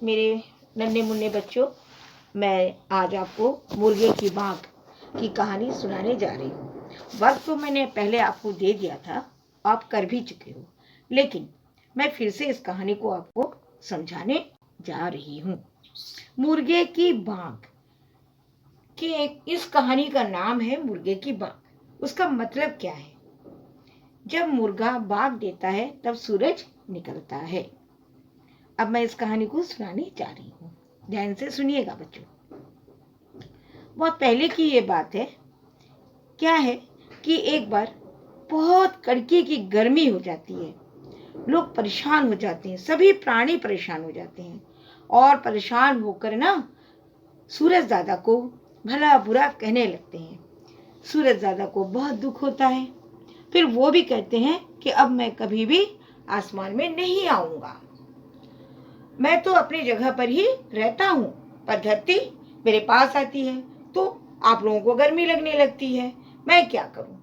मेरे नन्हे मुन्ने बच्चों, मैं आज आपको मुर्गे की बांग की कहानी सुनाने जा रही हूँ। वक्त तो मैंने पहले आपको दे दिया था, आप कर भी चुके हो, लेकिन मैं फिर से इस कहानी को आपको समझाने जा रही हूँ। मुर्गे की बांग कि इस कहानी का नाम है मुर्गे की बांग। उसका मतलब क्या है? जब मुर्गा बांग देता है तब सूरज निकलता है। अब मैं इस कहानी को सुनाने जा रही हूँ, ध्यान से सुनिएगा बच्चों। बहुत पहले की ये बात है। क्या है कि एक बार बहुत कड़के की गर्मी हो जाती है, लोग परेशान हो जाते हैं, सभी प्राणी परेशान हो जाते हैं और परेशान होकर ना सूरज दादा को भला बुरा कहने लगते हैं। सूरज दादा को बहुत दुख होता है। फिर वो भी कहते हैं कि अब मैं कभी भी आसमान में नहीं आऊंगा, मैं तो अपनी जगह पर ही रहता हूँ, पर धरती मेरे पास आती है तो आप लोगों को गर्मी लगने लगती है, मैं क्या करूं,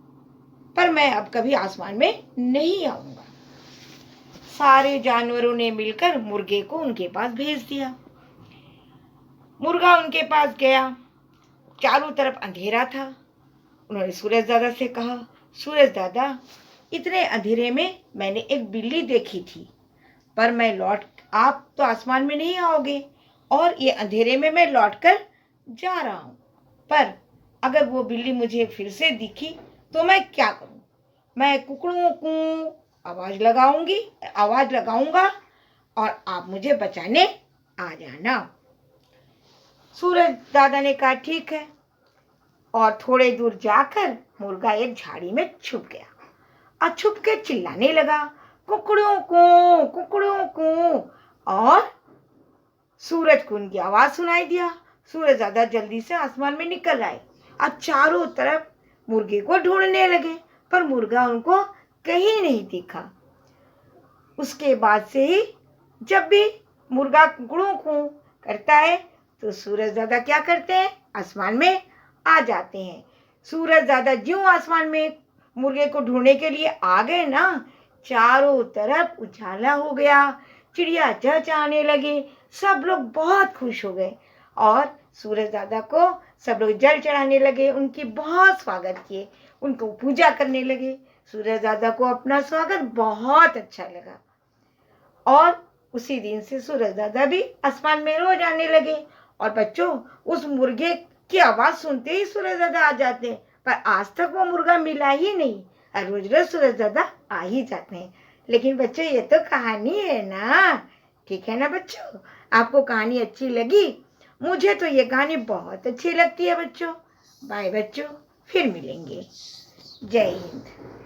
पर मैं अब कभी आसमान में नहीं आऊंगा। सारे जानवरों ने मिलकर मुर्गे को उनके पास भेज दिया। मुर्गा उनके पास गया, चारों तरफ अंधेरा था। उन्होंने सूरज दादा से कहा, सूरज दादा, इतने अंधेरे में मैंने एक बिल्ली देखी थी, पर आप तो आसमान में नहीं आओगे और ये अंधेरे में मैं लौट कर जा रहा हूं, पर अगर वो बिल्ली मुझे फिर से दिखी तो मैं क्या करूं? मैं कुकड़ू कू आवाज लगाऊंगा और आप मुझे बचाने आ जाना। सूरज दादा ने कहा ठीक है, और थोड़े दूर जाकर मुर्गा एक झाड़ी में छुप गया और छुप के चिल्लाने लगा, कुकड़ू कू, और सूरज को उनकी आवाज सुनाई दिया। सूरज दादा जल्दी से आसमान में निकल आए और चारों तरफ मुर्गे को ढूंढने लगे, पर मुर्गा उनको कहीं नहीं दिखा। उसके बाद से ही जब भी मुर्गा कुकड़ू कू करता है तो सूरज दादा क्या करते हैं? आसमान में आ जाते हैं। सूरज दादा ज्यों आसमान में मुर्गे को ढूंढने के लिए आ गए ना, चारों तरफ उजाला हो गया, चिड़िया चहचहाने लगे, सब लोग बहुत खुश हो गए और सूरज दादा को सब लोग जल चढ़ाने लगे, उनकी बहुत स्वागत किए, उनको पूजा करने लगे। सूरज दादा को अपना स्वागत बहुत अच्छा लगा और उसी दिन से सूरज दादा भी आसमान में रोज आने लगे। और बच्चों, उस मुर्गे की आवाज सुनते ही सूरज दादा आ जाते हैं, पर आज तक वो मुर्गा मिला ही नहीं और रोज रोज सूरज दादा आ ही जाते हैं। लेकिन बच्चों, ये तो कहानी है ना, ठीक है ना बच्चों? आपको कहानी अच्छी लगी? मुझे तो ये कहानी बहुत अच्छी लगती है बच्चों। बाय बच्चों, फिर मिलेंगे। जय हिंद।